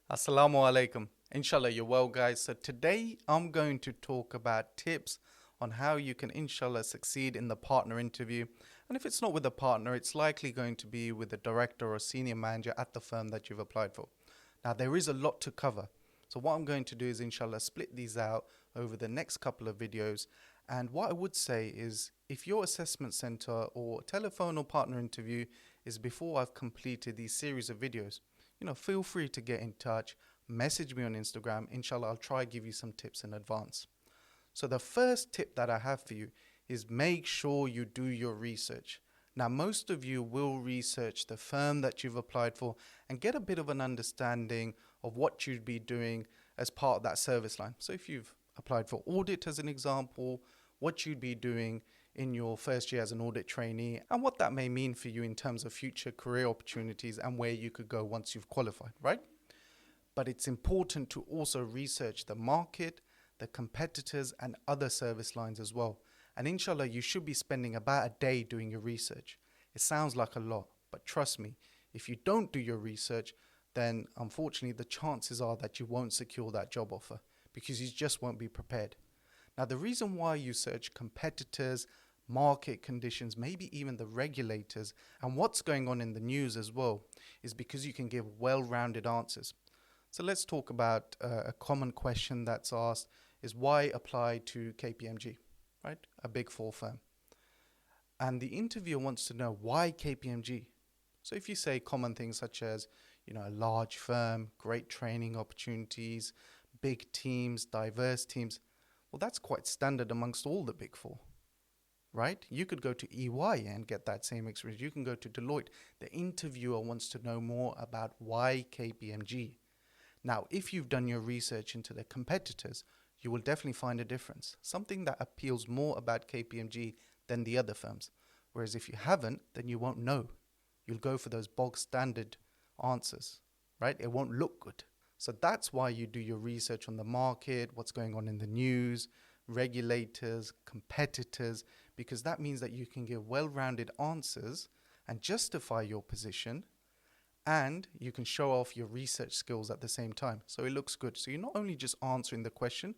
Assalamu alaikum. Inshallah, you're well, guys. So, today I'm going to talk about tips on how you can, inshallah, succeed in the partner interview. And if it's not with a partner, it's likely going to be with a director or senior manager at the firm that you've applied for. Now, there is a lot to cover. So, what I'm going to do is, inshallah, split these out over the next couple of videos. And what I would say is, if your assessment center or telephone or partner interview is before I've completed these series of videos, feel free to get in touch, message me on Instagram. Inshallah, I'll try to give you some tips in advance. So the first tip that I have for you is make sure you do your research. Now, most of you will research the firm that you've applied for and get a bit of an understanding of what you'd be doing as part of that service line. So if you've applied for audit as an example, what you'd be doing in your first year as an audit trainee and what that may mean for you in terms of future career opportunities and where you could go once you've qualified, right? But it's important to also research the market, the competitors and other service lines as well. And inshallah, you should be spending about a day doing your research. It sounds like a lot, but trust me, if you don't do your research, then unfortunately the chances are that you won't secure that job offer because you just won't be prepared. Now, the reason why you search competitors, market conditions, maybe even the regulators, and what's going on in the news as well, is because you can give well-rounded answers. So let's talk about a common question that's asked is why apply to KPMG, right? A big four firm. And the interviewer wants to know why KPMG. So if you say common things such as, a large firm, great training opportunities, big teams, diverse teams, well, that's quite standard amongst all the big four. Right? You could go to EY and get that same experience. You can go to Deloitte. The interviewer wants to know more about why KPMG. Now, if you've done your research into the competitors, you will definitely find a difference. Something that appeals more about KPMG than the other firms. Whereas if you haven't, then you won't know. You'll go for those bog standard answers, right? It won't look good. So that's why you do your research on the market, what's going on in the news, regulators, competitors, because that means that you can give well-rounded answers and justify your position, and you can show off your research skills at the same time. So it looks good. So you're not only just answering the question,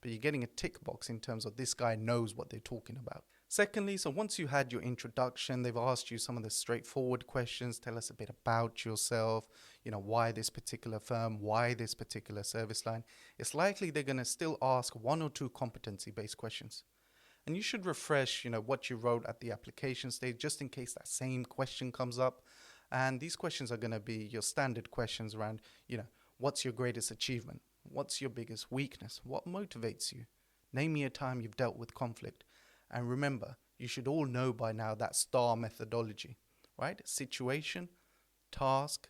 but you're getting a tick box in terms of this guy knows what they're talking about. Secondly, so once you had your introduction, they've asked you some of the straightforward questions. Tell us a bit about yourself, why this particular firm, why this particular service line. It's likely they're going to still ask one or two competency-based questions. And you should refresh, what you wrote at the application stage, just in case that same question comes up. And these questions are going to be your standard questions around, what's your greatest achievement? What's your biggest weakness? What motivates you? Name me a time you've dealt with conflict. And remember, you should all know by now that STAR methodology, right? Situation, task,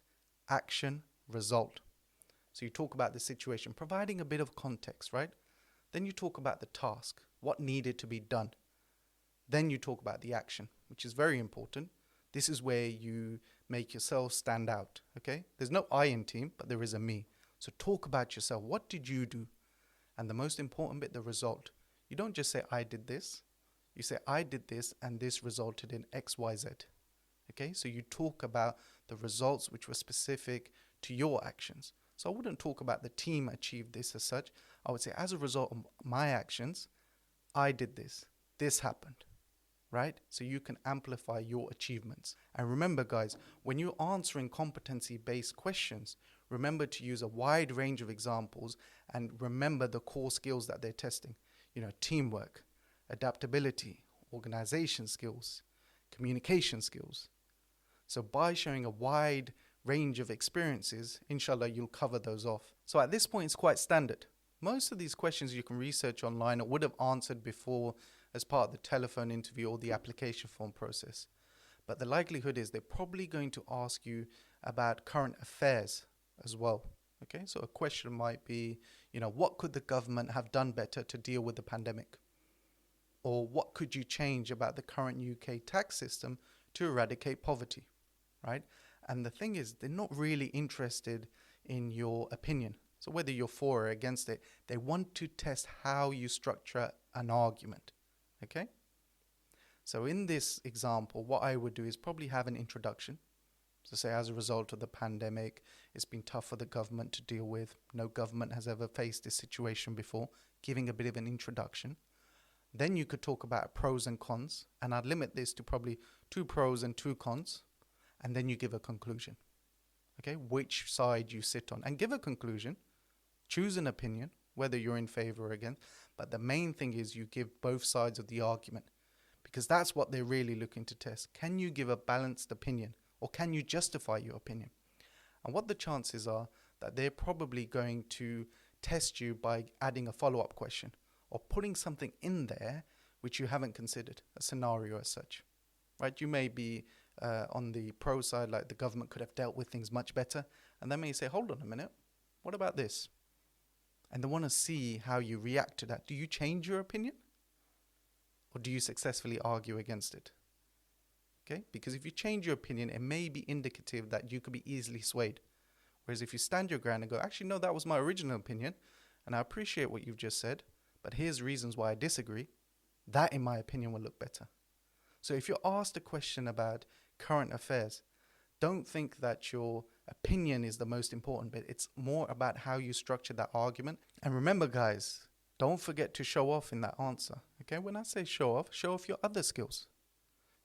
action, result. So you talk about the situation, providing a bit of context, right? Then you talk about the task, what needed to be done. Then you talk about the action, which is very important. This is where you make yourself stand out, okay? There's no I in team, but there is a me. So talk about yourself. What did you do? And the most important bit, the result. You don't just say, I did this. You say, I did this and this resulted in X, Y, Z. Okay, so you talk about the results which were specific to your actions. So I wouldn't talk about the team achieved this as such. I would say, as a result of my actions, I did this. This happened, right? So you can amplify your achievements. And remember, guys, when you're answering competency-based questions, remember to use a wide range of examples and remember the core skills that they're testing. Teamwork, adaptability, organization skills, communication skills. So by showing a wide range of experiences, inshallah, you'll cover those off. So at this point, it's quite standard. Most of these questions you can research online or would have answered before as part of the telephone interview or the application form process. But the likelihood is they're probably going to ask you about current affairs as well. Okay, so a question might be, what could the government have done better to deal with the pandemic? Or what could you change about the current UK tax system to eradicate poverty, right? And the thing is, they're not really interested in your opinion. So whether you're for or against it, they want to test how you structure an argument, okay? So in this example, what I would do is probably have an introduction. So say as a result of the pandemic, it's been tough for the government to deal with. No government has ever faced this situation before, giving a bit of an introduction. Then you could talk about pros and cons, and I'd limit this to probably 2 pros and 2 cons, and then you give a conclusion. Okay, which side you sit on, and give a conclusion, choose an opinion, whether you're in favor or against, but the main thing is you give both sides of the argument, because that's what they're really looking to test. Can you give a balanced opinion, or can you justify your opinion? And what the chances are that they're probably going to test you by adding a follow-up question or putting something in there which you haven't considered, a scenario as such, right? You may be on the pro side, like the government could have dealt with things much better, and they may say, hold on a minute, what about this? And they want to see how you react to that. Do you change your opinion? Or do you successfully argue against it? Okay, because if you change your opinion, it may be indicative that you could be easily swayed. Whereas if you stand your ground and go, actually, no, that was my original opinion, and I appreciate what you've just said, but here's reasons why I disagree, that, in my opinion, will look better. So if you're asked a question about current affairs, don't think that your opinion is the most important bit. It's more about how you structure that argument. And remember, guys, don't forget to show off in that answer. Okay, when I say show off your other skills.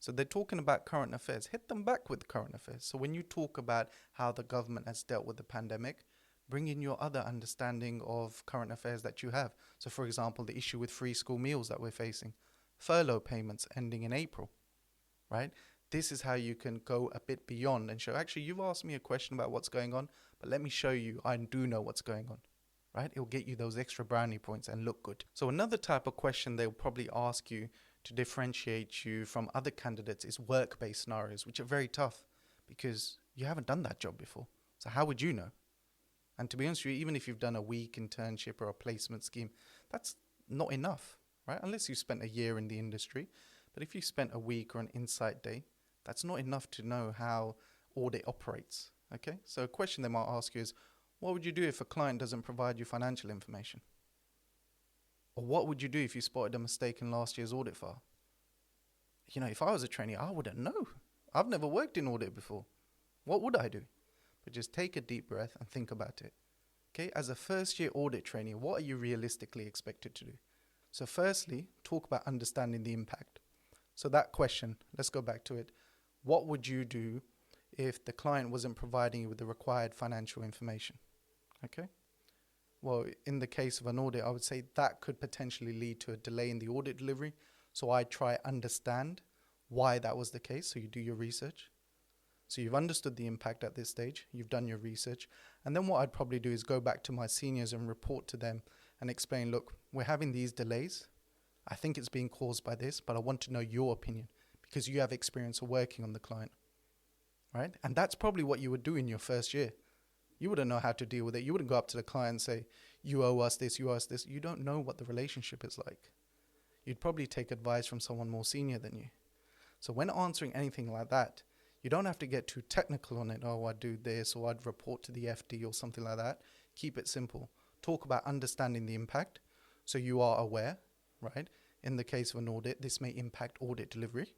So they're talking about current affairs. Hit them back with current affairs. So when you talk about how the government has dealt with the pandemic, bring in your other understanding of current affairs that you have. So for example, the issue with free school meals that we're facing, furlough payments ending in April, right? This is how you can go a bit beyond and show, actually, you've asked me a question about what's going on, but let me show you I do know what's going on, right? It'll get you those extra brownie points and look good. So another type of question they'll probably ask you to differentiate you from other candidates is work-based scenarios, which are very tough because you haven't done that job before. So how would you know? And to be honest with you, even if you've done a week internship or a placement scheme, that's not enough, right? Unless you spent a year in the industry. But if you spent a week or an insight day, that's not enough to know how audit operates, okay? So a question they might ask you is, what would you do if a client doesn't provide you financial information? Or what would you do if you spotted a mistake in last year's audit file? You know, if I was a trainee, I wouldn't know. I've never worked in audit before. What would I do? But just take a deep breath and think about it. Okay, as a first year audit trainee, what are you realistically expected to do? So firstly, talk about understanding the impact. So that question, let's go back to it. What would you do if the client wasn't providing you with the required financial information? Okay. Well, in the case of an audit, I would say that could potentially lead to a delay in the audit delivery. So I try understand why that was the case. So you do your research. So you've understood the impact at this stage. You've done your research. And then what I'd probably do is go back to my seniors and report to them and explain, look, we're having these delays. I think it's being caused by this, but I want to know your opinion because you have experience of working on the client, right? And that's probably what you would do in your first year. You wouldn't know how to deal with it. You wouldn't go up to the client and say, you owe us this, you owe us this. You don't know what the relationship is like. You'd probably take advice from someone more senior than you. So when answering anything like that, you don't have to get too technical on it. Oh, I'd do this, or I'd report to the FD or something like that. Keep it simple. Talk about understanding the impact so you are aware, right? In the case of an audit, this may impact audit delivery.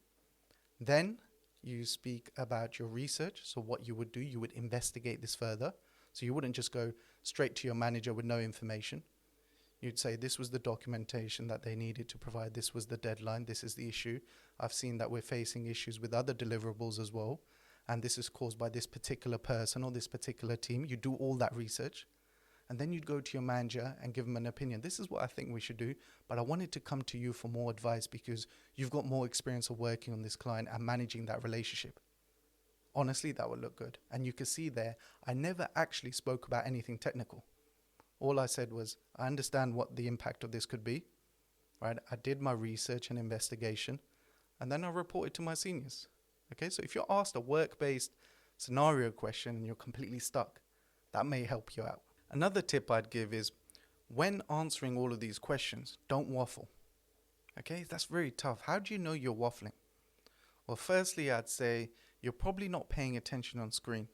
Then you speak about your research. So what you would do, you would investigate this further. So you wouldn't just go straight to your manager with no information. You'd say, this was the documentation that they needed to provide. This was the deadline. This is the issue. I've seen that we're facing issues with other deliverables as well. And this is caused by this particular person or this particular team. You do all that research. And then you'd go to your manager and give them an opinion. This is what I think we should do, but I wanted to come to you for more advice because you've got more experience of working on this client and managing that relationship. Honestly, that would look good. And you can see there, I never actually spoke about anything technical. All I said was, I understand what the impact of this could be, right? I did my research and investigation, and then I reported to my seniors. Okay, so if you're asked a work-based scenario question and you're completely stuck, that may help you out. Another tip I'd give is, when answering all of these questions, don't waffle. Okay, that's very tough. How do you know you're waffling? Well, firstly, I'd say you're probably not paying attention on screen,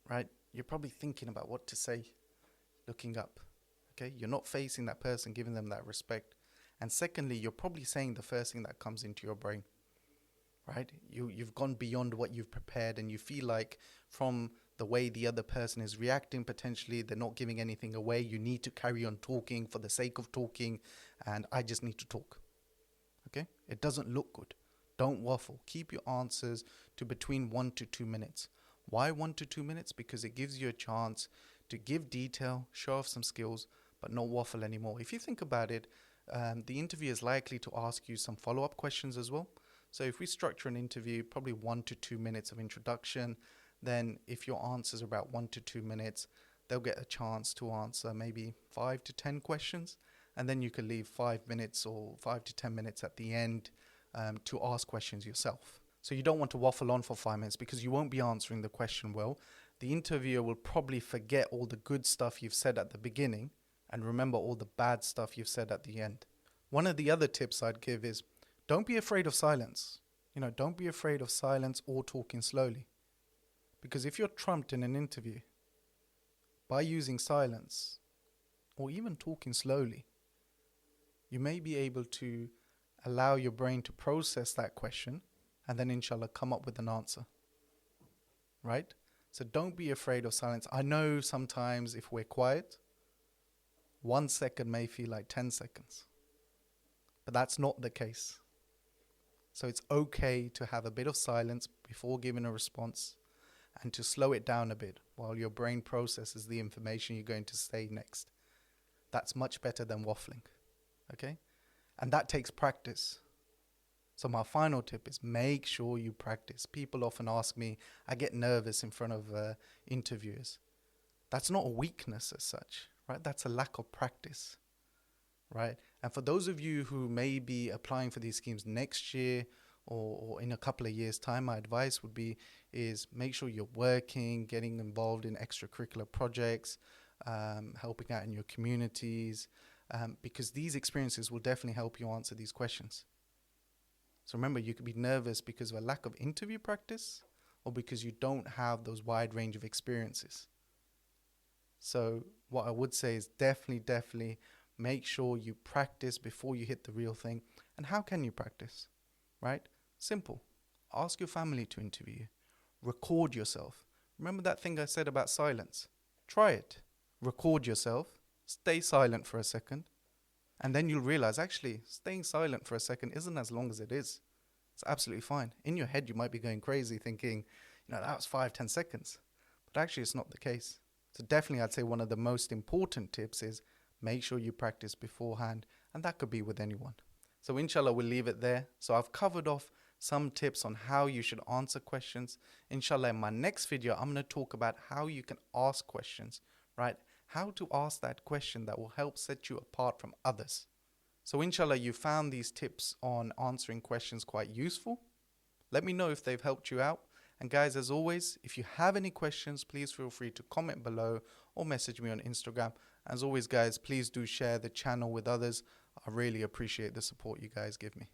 right? You're probably thinking about what to say, looking up. Okay, you're not facing that person, giving them that respect. And secondly, you're probably saying the first thing that comes into your brain. right? You've gone beyond what you've prepared, and you feel like from the way the other person is reacting, potentially they're not giving anything away. You need to carry on talking for the sake of talking, and I just need to talk. Okay? It doesn't look good. Don't waffle. Keep your answers to between 1 to 2 minutes. Why 1 to 2 minutes? Because it gives you a chance to give detail, show off some skills, but not waffle anymore. If you think about it, the interviewer is likely to ask you some follow-up questions as well. So if we structure an interview, probably 1 to 2 minutes of introduction, then if your answers are about 1 to 2 minutes, they'll get a chance to answer maybe 5 to 10 questions. And then you can leave 5 minutes or 5 to 10 minutes at the end to ask questions yourself. So you don't want to waffle on for 5 minutes because you won't be answering the question well. The interviewer will probably forget all the good stuff you've said at the beginning and remember all the bad stuff you've said at the end. One of the other tips I'd give is don't be afraid of silence. Don't be afraid of silence or talking slowly. Because if you're trumped in an interview by using silence or even talking slowly, you may be able to allow your brain to process that question and then inshallah come up with an answer, right? So don't be afraid of silence. I know sometimes if we're quiet, 1 second may feel like 10 seconds, but that's not the case. So it's okay to have a bit of silence before giving a response and to slow it down a bit while your brain processes the information you're going to say next. That's much better than waffling, okay? And that takes practice. So my final tip is make sure you practice. People often ask me, I get nervous in front of interviewers. That's not a weakness as such, right? That's a lack of practice, right? And for those of you who may be applying for these schemes next year or in a couple of years' time, my advice would be is make sure you're working, getting involved in extracurricular projects, helping out in your communities, because these experiences will definitely help you answer these questions. So remember, you could be nervous because of a lack of interview practice or because you don't have those wide range of experiences. So what I would say is definitely make sure you practice before you hit the real thing. And how can you practice? Right? Simple. Ask your family to interview you. Record yourself. Remember that thing I said about silence? Try it. Record yourself. Stay silent for a second. And then you'll realize actually staying silent for a second isn't as long as it is. It's absolutely fine. In your head, you might be going crazy thinking, that was 5-10 seconds. But actually, it's not the case. So definitely, I'd say one of the most important tips is make sure you practice beforehand. And that could be with anyone. So inshallah, we'll leave it there. So I've covered off some tips on how you should answer questions. Inshallah, in my next video, I'm going to talk about how you can ask questions, right? How to ask that question that will help set you apart from others. So inshallah, you found these tips on answering questions quite useful. Let me know if they've helped you out. And guys, as always, if you have any questions, please feel free to comment below or message me on Instagram. As always, guys, please do share the channel with others. I really appreciate the support you guys give me.